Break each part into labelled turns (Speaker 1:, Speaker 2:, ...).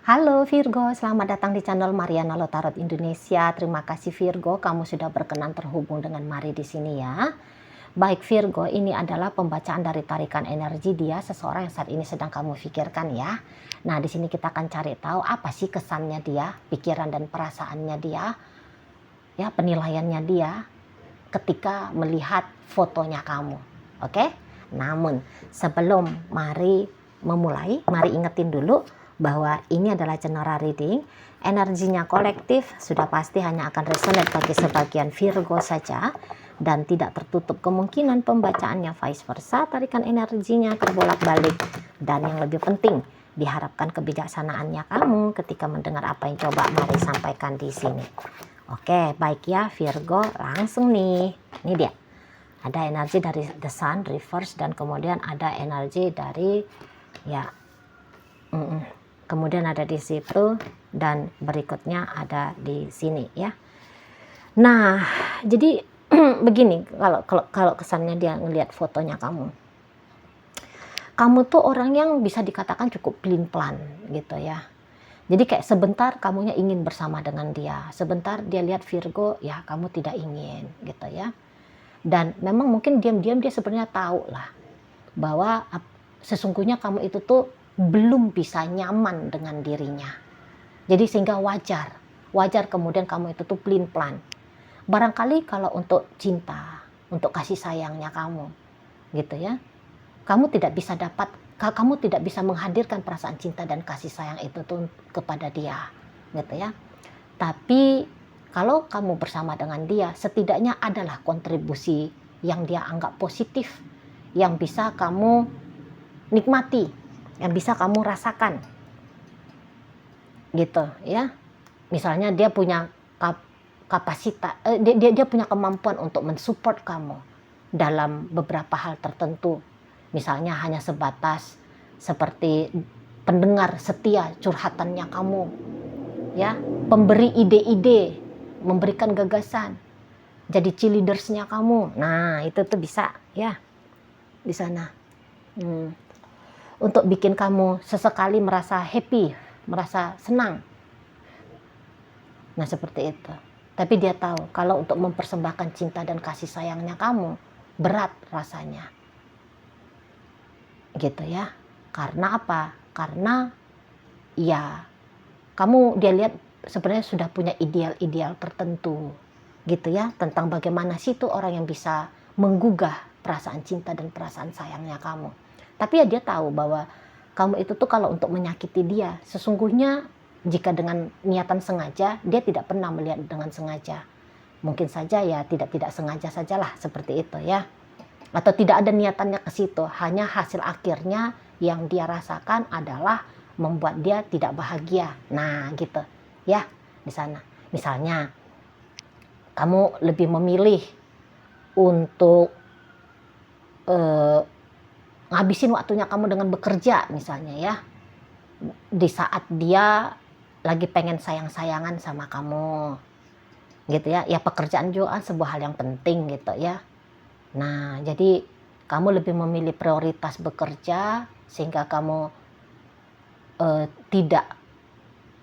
Speaker 1: Halo Virgo, selamat datang di channel Mariana Lotarot Indonesia. Terima kasih Virgo, kamu sudah berkenan terhubung dengan Mari di sini ya. Baik Virgo, ini adalah pembacaan dari tarikan energi dia seseorang yang saat ini sedang kamu pikirkan ya. Nah, di sini kita akan cari tahu apa sih kesannya dia, pikiran dan perasaannya dia, ya penilaiannya dia ketika melihat fotonya kamu. Oke? Namun sebelum mari memulai, mari ingetin dulu bahwa ini adalah general reading, energinya kolektif, sudah pasti hanya akan resonate bagi sebagian Virgo saja, dan tidak tertutup kemungkinan pembacaannya vice versa, tarikan energinya terbolak-balik, dan yang lebih penting, diharapkan kebijaksanaannya kamu ketika mendengar apa yang coba Mari sampaikan di sini. Oke, baik ya Virgo, langsung nih, ini dia. Ada energi dari The Sun, reverse, dan kemudian ada energi dari ya kemudian ada di situ, dan berikutnya ada di sini ya. Nah, jadi begini, kalau kesannya dia ngelihat fotonya kamu tuh orang yang bisa dikatakan cukup pelin-pelan gitu ya. Jadi kayak sebentar kamunya ingin bersama dengan dia, sebentar dia lihat Virgo, ya kamu tidak ingin gitu ya. Dan memang mungkin diam-diam dia sebenarnya tahu lah bahwa sesungguhnya kamu itu tuh belum bisa nyaman dengan dirinya. Jadi sehingga wajar kemudian kamu itu tuh pelin-pelan. Barangkali kalau untuk cinta, untuk kasih sayangnya kamu, gitu ya, kamu tidak bisa menghadirkan perasaan cinta dan kasih sayang itu tuh kepada dia, gitu ya. Tapi kalau kamu bersama dengan dia, setidaknya adalah kontribusi yang dia anggap positif, yang bisa kamu nikmati, yang bisa kamu rasakan gitu ya. Misalnya dia punya kapasitas, dia punya kemampuan untuk mensupport kamu dalam beberapa hal tertentu, misalnya hanya sebatas seperti pendengar setia curhatannya kamu ya, pemberi ide-ide, memberikan gagasan, jadi cheerleadersnya kamu. Nah itu tuh bisa ya di sana. Untuk bikin kamu sesekali merasa happy, merasa senang. Nah seperti itu. Tapi dia tahu kalau untuk mempersembahkan cinta dan kasih sayangnya kamu berat rasanya. Gitu ya. Karena apa? Karena ya kamu dia lihat sebenarnya sudah punya ideal-ideal tertentu. Gitu ya. Tentang bagaimana sih tuh orang yang bisa menggugah perasaan cinta dan perasaan sayangnya kamu. Tapi ya dia tahu bahwa kamu itu tuh kalau untuk menyakiti dia, sesungguhnya jika dengan niatan sengaja, dia tidak pernah melihat dengan sengaja. Mungkin saja ya tidak sengaja sajalah seperti itu ya. Atau tidak ada niatannya ke situ, hanya hasil akhirnya yang dia rasakan adalah membuat dia tidak bahagia. Nah gitu ya di sana. Misalnya kamu lebih memilih untuk ngabisin waktunya kamu dengan bekerja misalnya ya, di saat dia lagi pengen sayang-sayangan sama kamu gitu ya. Ya pekerjaan juga sebuah hal yang penting gitu ya. Nah jadi kamu lebih memilih prioritas bekerja sehingga kamu tidak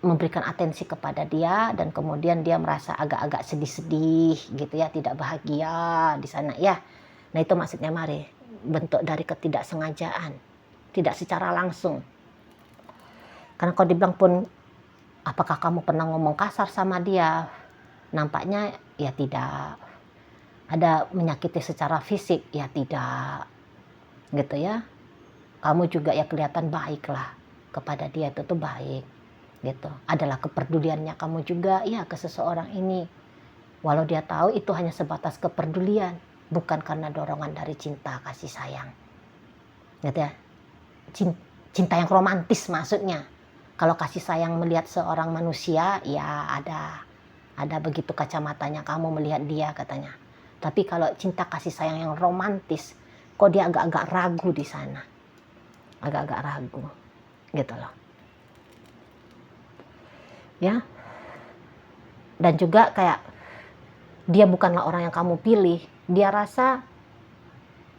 Speaker 1: memberikan atensi kepada dia, dan kemudian dia merasa agak-agak sedih-sedih gitu ya, tidak bahagia di sana ya. Nah itu maksudnya Mari, bentuk dari ketidaksengajaan, tidak secara langsung. Karena kalau dibilang pun apakah kamu pernah ngomong kasar sama dia, nampaknya ya tidak. Ada menyakiti secara fisik ya tidak gitu ya. Kamu juga ya kelihatan baik lah kepada dia, itu tuh baik gitu. Adalah kepeduliannya kamu juga ya ke seseorang ini, walau dia tahu itu hanya sebatas kepedulian, bukan karena dorongan dari cinta kasih sayang gitu ya. Cinta yang romantis maksudnya. Kalau kasih sayang melihat seorang manusia ya ada begitu kacamatanya kamu melihat dia katanya. Tapi kalau cinta kasih sayang yang romantis, kok dia agak-agak ragu di sana, agak-agak ragu gitu loh ya. Dan juga kayak dia bukanlah orang yang kamu pilih, dia rasa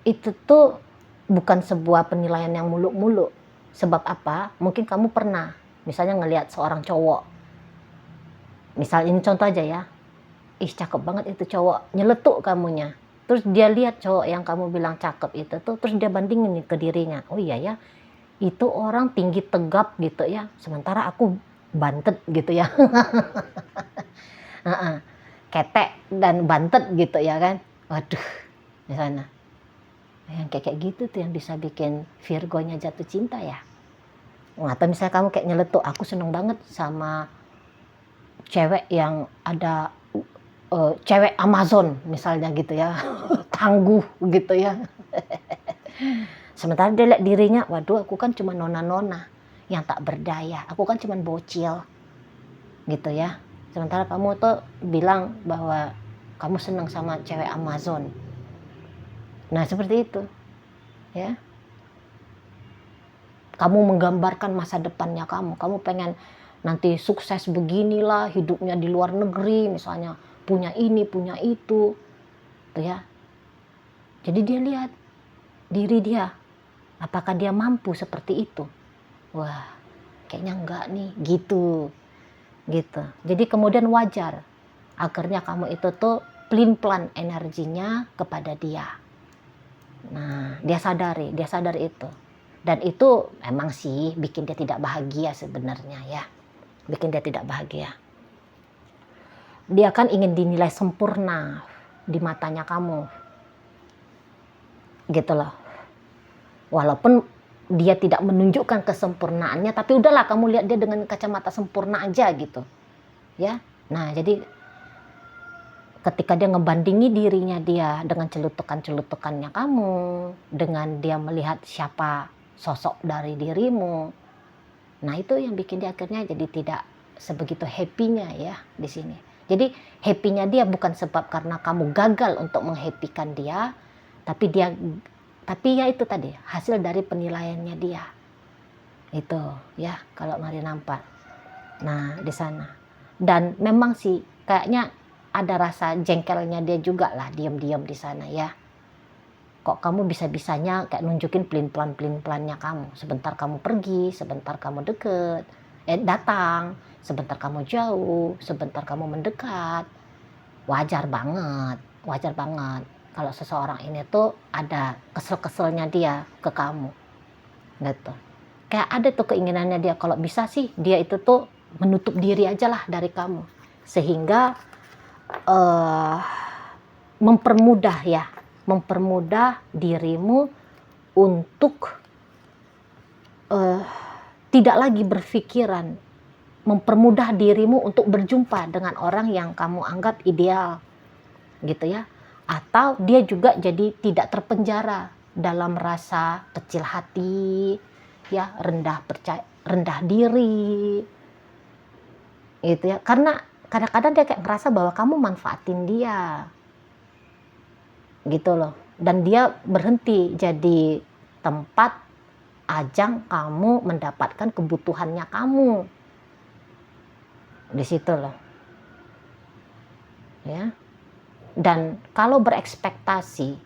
Speaker 1: itu tuh bukan sebuah penilaian yang muluk-muluk. Sebab apa? Mungkin kamu pernah misalnya ngelihat seorang cowok, misal ini contoh aja ya, ih cakep banget itu cowok, nyeletuk kamunya. Terus dia lihat cowok yang kamu bilang cakep itu tuh, terus dia bandingin ke dirinya, oh iya ya, itu orang tinggi tegap gitu ya, sementara aku bantet gitu ya. Ketek dan bantet gitu ya kan. Waduh, di sana. Yang kayak gitu tuh yang bisa bikin Virgonya jatuh cinta ya. Atau misalnya kamu kayak nyeletuk, aku seneng banget sama cewek yang ada cewek Amazon misalnya gitu ya. Tangguh gitu ya. Sementara dia lihat dirinya, waduh aku kan cuma nona-nona yang tak berdaya, aku kan cuma bocil gitu ya. Sementara kamu tuh bilang bahwa kamu senang sama cewek Amazon. Nah seperti itu ya. Kamu menggambarkan masa depannya kamu pengen nanti sukses beginilah, hidupnya di luar negeri misalnya, punya ini punya itu tuh ya. Jadi dia lihat diri dia, apakah dia mampu seperti itu. Wah kayaknya enggak nih gitu. Jadi kemudian wajar akhirnya kamu itu tuh pelin-pelan energinya kepada dia. Nah dia sadari itu, dan itu emang sih bikin dia tidak bahagia sebenarnya ya, bikin dia tidak bahagia. Dia kan ingin dinilai sempurna di matanya kamu gitu loh, walaupun dia tidak menunjukkan kesempurnaannya, tapi udahlah kamu lihat dia dengan kacamata sempurna aja gitu ya. Nah jadi ketika dia ngebandingi dirinya dia dengan celutukan-celutukannya kamu, dengan dia melihat siapa sosok dari dirimu, nah itu yang bikin dia akhirnya jadi tidak sebegitu happy-nya ya di sini. Jadi happy-nya dia bukan sebab karena kamu gagal untuk menghappykan dia, tapi ya itu tadi hasil dari penilaiannya dia itu ya, kalau mari nampak. Nah di sana, dan memang sih kayaknya ada rasa jengkelnya dia juga lah, diam-diam di sana ya. Kok kamu bisa-bisanya kayak nunjukin pelin-pelannya kamu, sebentar kamu pergi, sebentar kamu datang, sebentar kamu jauh, sebentar kamu mendekat. Wajar banget kalau seseorang ini tuh ada kesel-keselnya dia ke kamu gitu. Kayak ada tuh keinginannya dia, kalau bisa sih dia itu tuh menutup diri aja lah dari kamu, sehingga mempermudah dirimu untuk tidak lagi berpikiran, mempermudah dirimu untuk berjumpa dengan orang yang kamu anggap ideal gitu ya. Atau dia juga jadi tidak terpenjara dalam rasa kecil hati ya, rendah diri gitu ya, karena kadang-kadang dia kayak ngerasa bahwa kamu manfaatin dia gitu loh, dan dia berhenti jadi tempat ajang kamu mendapatkan kebutuhannya kamu di situ loh ya. Dan kalau berekspektasi,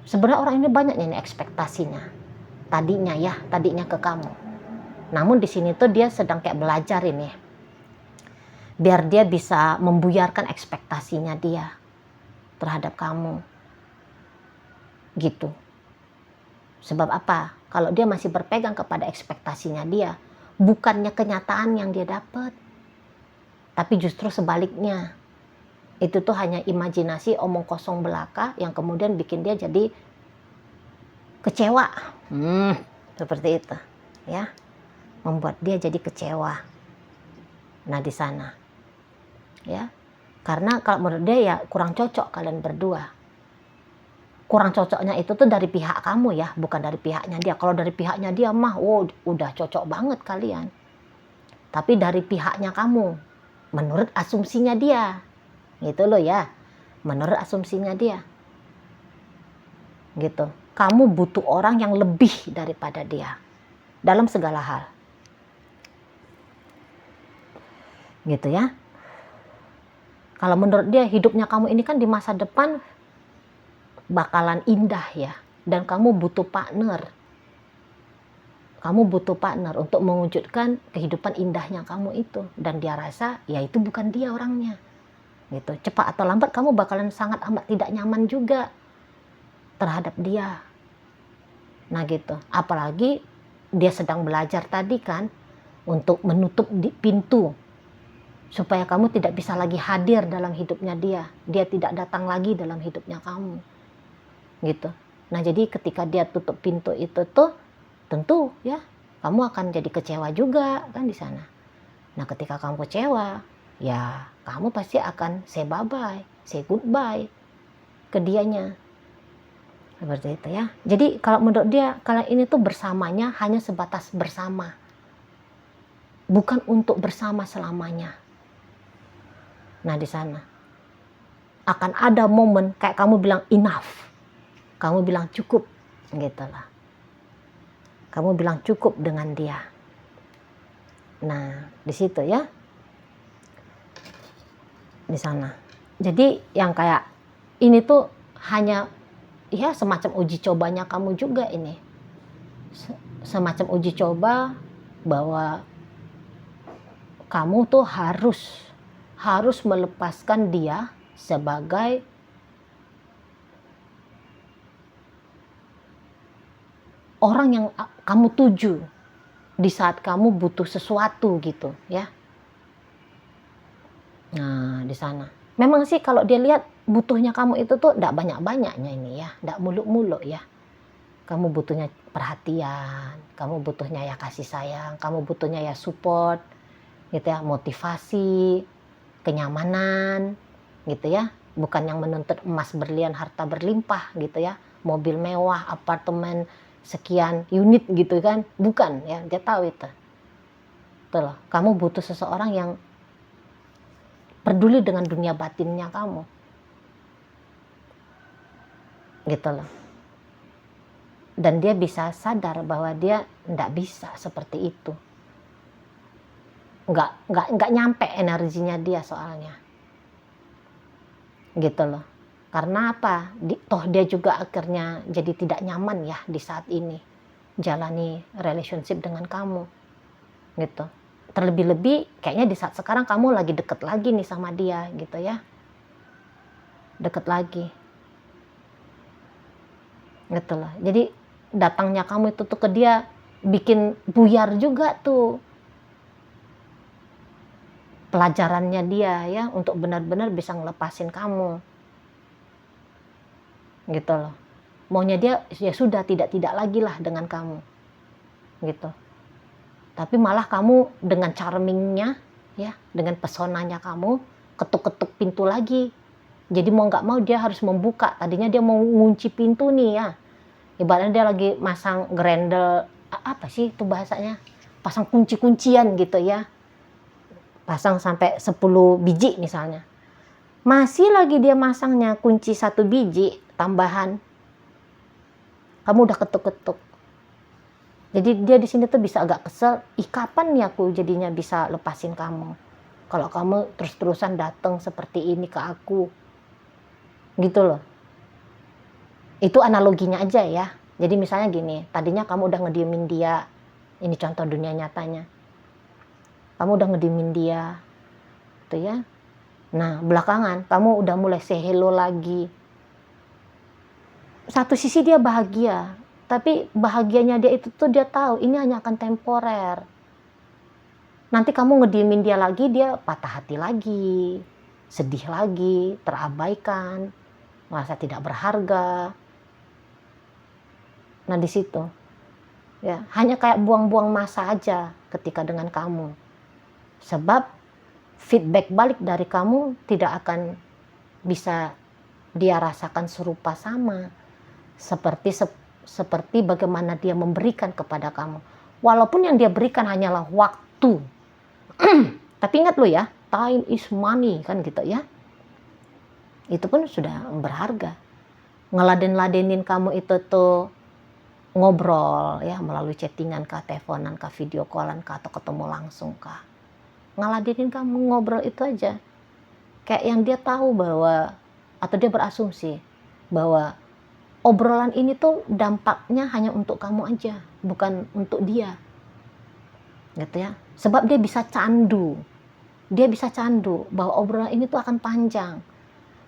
Speaker 1: sebenarnya orang ini banyak nih ekspektasinya tadinya ke kamu. Namun di sini tuh dia sedang kayak belajar ini, biar dia bisa membuyarkan ekspektasinya dia terhadap kamu gitu. Sebab apa? Kalau dia masih berpegang kepada ekspektasinya dia, bukannya kenyataan yang dia dapat, tapi justru sebaliknya. Itu tuh hanya imajinasi, omong kosong belaka yang kemudian bikin dia jadi kecewa. Seperti itu ya, membuat dia jadi kecewa. Nah di sana ya, karena kalau menurut dia ya kurang cocok kalian berdua. Kurang cocoknya itu tuh dari pihak kamu ya, bukan dari pihaknya dia. Kalau dari pihaknya dia mah udah cocok banget kalian, tapi dari pihaknya kamu, menurut asumsinya dia gitu loh ya, menurut asumsinya dia gitu, kamu butuh orang yang lebih daripada dia dalam segala hal gitu ya. Kalau menurut dia hidupnya kamu ini kan di masa depan bakalan indah ya, dan kamu butuh partner Kamu butuh partner untuk mewujudkan kehidupan indahnya kamu itu, dan dia rasa ya itu bukan dia orangnya gitu. Cepat atau lambat kamu bakalan sangat amat tidak nyaman juga terhadap dia. Nah gitu, apalagi dia sedang belajar tadi kan untuk menutup pintu supaya kamu tidak bisa lagi hadir dalam hidupnya dia tidak datang lagi dalam hidupnya kamu gitu. Nah jadi ketika dia tutup pintu itu tuh tentu ya kamu akan jadi kecewa juga kan di sana. Nah ketika kamu kecewa ya kamu pasti akan say bye bye, say goodbye ke dianya seperti itu ya. Jadi kalau menurut dia kalau ini tuh bersamanya hanya sebatas bersama, bukan untuk bersama selamanya. Nah di sana akan ada momen kayak kamu bilang enough, kamu bilang cukup gitu lah. Kamu bilang cukup dengan dia. Nah, di situ ya. Di sana. Jadi yang kayak ini tuh hanya ya semacam uji cobanya kamu juga ini. Semacam uji coba bahwa kamu tuh harus melepaskan dia sebagai orang yang kamu tuju di saat kamu butuh sesuatu gitu ya. Nah di sana memang sih kalau dia lihat butuhnya kamu itu tuh tidak banyak-banyaknya ini ya, tidak muluk-muluk ya. Kamu butuhnya perhatian, kamu butuhnya ya kasih sayang, kamu butuhnya ya support gitu ya, motivasi, kenyamanan gitu ya. Bukan yang menuntut emas berlian harta berlimpah gitu ya, mobil mewah, apartemen sekian unit gitu kan, bukan ya, dia tahu itu. Tuh loh, kamu butuh seseorang yang peduli dengan dunia batinnya kamu gitu loh. Dan dia bisa sadar bahwa dia nggak bisa seperti itu, nggak nyampe energinya dia soalnya gitu loh. Karena apa? Toh dia juga akhirnya jadi tidak nyaman ya di saat ini jalani relationship dengan kamu gitu. Terlebih-lebih kayaknya di saat sekarang kamu lagi deket lagi nih sama dia gitu ya, deket lagi gitu loh. Jadi datangnya kamu itu tuh ke dia bikin buyar juga tuh pelajarannya dia ya untuk benar-benar bisa ngelepasin kamu gitu loh. Maunya dia ya sudah tidak lagi lah dengan kamu gitu. Tapi malah kamu dengan charmingnya ya, dengan pesonanya kamu ketuk-ketuk pintu lagi. Jadi mau nggak mau dia harus membuka. Tadinya dia mau ngunci pintu nih ya. Ibaratnya dia lagi masang grendel, apa sih itu bahasanya? Pasang kunci-kuncian gitu ya. Pasang sampai 10 biji misalnya. Masih lagi dia masangnya kunci 1 biji tambahan. Kamu udah ketuk-ketuk. Jadi dia di sini tuh bisa agak kesel, kapan nih aku jadinya bisa lepasin kamu? Kalau kamu terus-terusan datang seperti ini ke aku. Gitu loh. Itu analoginya aja ya. Jadi misalnya gini, tadinya kamu udah ngediemin dia. Ini contoh dunia nyatanya. Kamu udah ngediemin dia. Tuh ya. Nah, belakangan kamu udah mulai say hello lagi. Satu sisi dia bahagia, tapi bahagianya dia itu tuh dia tahu ini hanya akan temporer. Nanti kamu ngediemin dia lagi, dia patah hati lagi, sedih lagi, terabaikan, merasa tidak berharga. Nah di situ, ya hanya kayak buang-buang masa aja ketika dengan kamu. Sebab feedback balik dari kamu tidak akan bisa dia rasakan serupa sama seperti bagaimana dia memberikan kepada kamu. Walaupun yang dia berikan hanyalah waktu. Tapi ingat lo ya, time is money kan gitu ya. Itu pun sudah berharga. Ngeladen-ladenin kamu itu tuh ngobrol ya melalui chattingan kah, teleponan kah, video callan kah, atau ketemu langsung kah. Ngeladenin kamu ngobrol itu aja. Kayak yang dia tahu bahwa, atau dia berasumsi bahwa obrolan ini tuh dampaknya hanya untuk kamu aja, bukan untuk dia. Gitu ya. Sebab dia bisa candu. Dia bisa candu bahwa obrolan ini tuh akan panjang.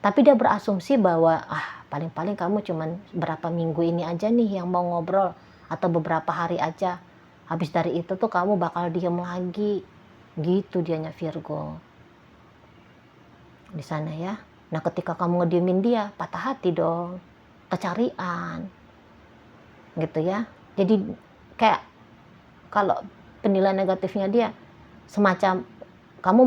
Speaker 1: Tapi dia berasumsi bahwa paling-paling kamu cuman berapa minggu ini aja nih yang mau ngobrol, atau beberapa hari aja. Habis dari itu tuh kamu bakal diem lagi. Gitu dianya Virgo. Di sana ya. Nah, ketika kamu ngediemin dia, patah hati dong. Kecarian. Gitu ya. Jadi kayak kalau penilaian negatifnya dia semacam kamu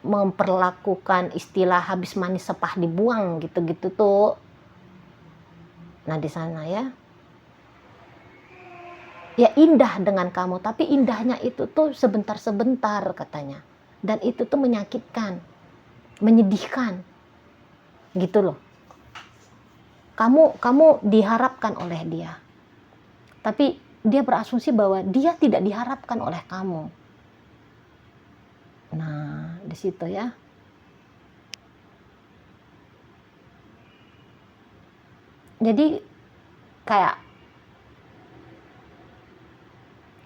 Speaker 1: memperlakukan istilah habis manis sepah dibuang gitu-gitu tuh. Nah, di sana ya. Ya indah dengan kamu, tapi indahnya itu tuh sebentar-sebentar katanya. Dan itu tuh menyakitkan, menyedihkan. Gitu loh. Kamu diharapkan oleh dia. Tapi dia berasumsi bahwa dia tidak diharapkan oleh kamu. Nah, di situ ya. Jadi kayak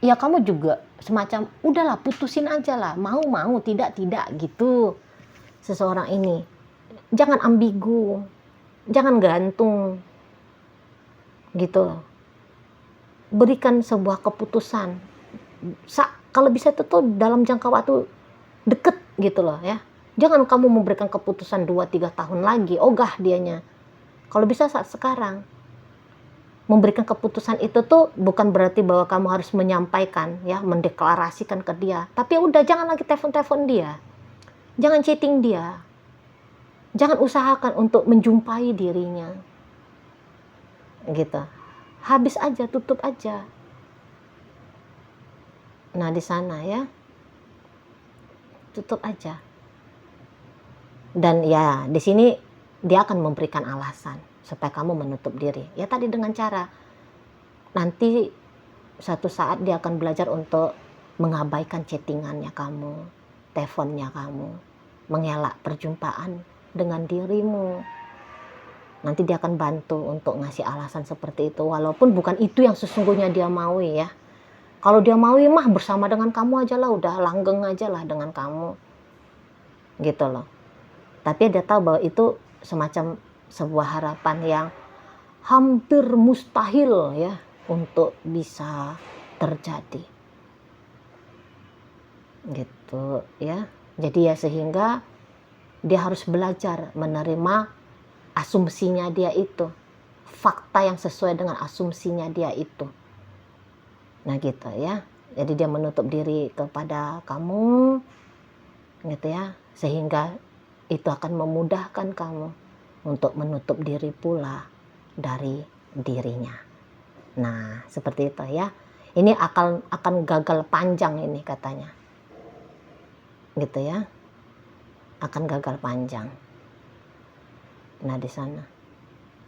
Speaker 1: ya kamu juga semacam udahlah putusin aja lah, mau tidak gitu. Seseorang ini jangan ambigu, jangan gantung gitu. Berikan sebuah keputusan. Kalau bisa itu tuh dalam jangka waktu deket gitu loh ya. Jangan kamu memberikan keputusan 2-3 tahun lagi, ogah dianya. Kalau bisa saat sekarang. Memberikan keputusan itu tuh bukan berarti bahwa kamu harus menyampaikan ya, mendeklarasikan ke dia. Tapi udah jangan lagi telepon-telepon dia. Jangan chatting dia. Jangan usahakan untuk menjumpai dirinya. Gitu. Habis aja, tutup aja. Nah, di sana ya. Tutup aja. Dan ya, di sini dia akan memberikan alasan supaya kamu menutup diri. Ya tadi dengan cara nanti suatu saat dia akan belajar untuk mengabaikan chattingannya kamu, teleponnya kamu, mengelak perjumpaan dengan dirimu. Nanti dia akan bantu untuk ngasih alasan seperti itu, walaupun bukan itu yang sesungguhnya dia mau ya. Kalau dia mau mah bersama dengan kamu aja lah, udah langgeng aja lah dengan kamu. Gitu loh. Tapi dia tahu bahwa itu semacam sebuah harapan yang hampir mustahil ya untuk bisa terjadi. Gitu ya. Jadi ya sehingga dia harus belajar menerima asumsinya dia itu. Fakta yang sesuai dengan asumsinya dia itu. Nah gitu ya. Jadi dia menutup diri kepada kamu gitu ya. Sehingga itu akan memudahkan kamu untuk menutup diri pula dari dirinya. Nah, seperti itu ya. Ini akan gagal panjang ini katanya. Gitu ya. Akan gagal panjang. Nah, di sana.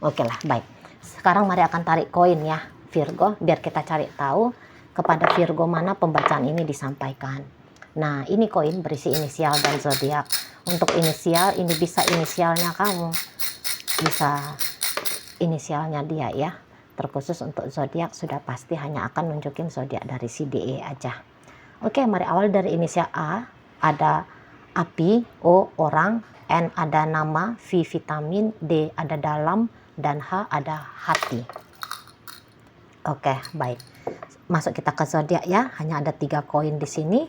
Speaker 1: Oke lah, baik. Sekarang mari akan tarik koin ya, Virgo, biar kita cari tahu kepada Virgo mana pembacaan ini disampaikan. Nah, ini koin berisi inisial dan zodiak. Untuk inisial, ini bisa inisialnya kamu. Bisa inisialnya dia ya. Terkhusus untuk zodiak sudah pasti hanya akan nunjukin zodiak dari si DE aja. Oke, mari awal dari inisial A. Ada api, O orang, N ada nama, V vitamin, D ada dalam, dan H ada hati. Oke, baik. Masuk kita ke zodiak ya. Hanya ada 3 koin di sini.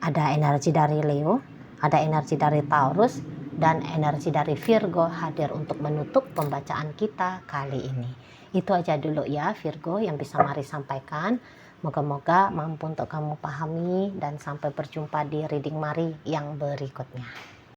Speaker 1: Ada energi dari Leo, ada energi dari Taurus, dan energi dari Virgo hadir untuk menutup pembacaan kita kali ini. Itu aja dulu ya Virgo yang bisa Mari sampaikan. Moga-moga mampu untuk kamu pahami dan sampai berjumpa di reading Mari yang berikutnya.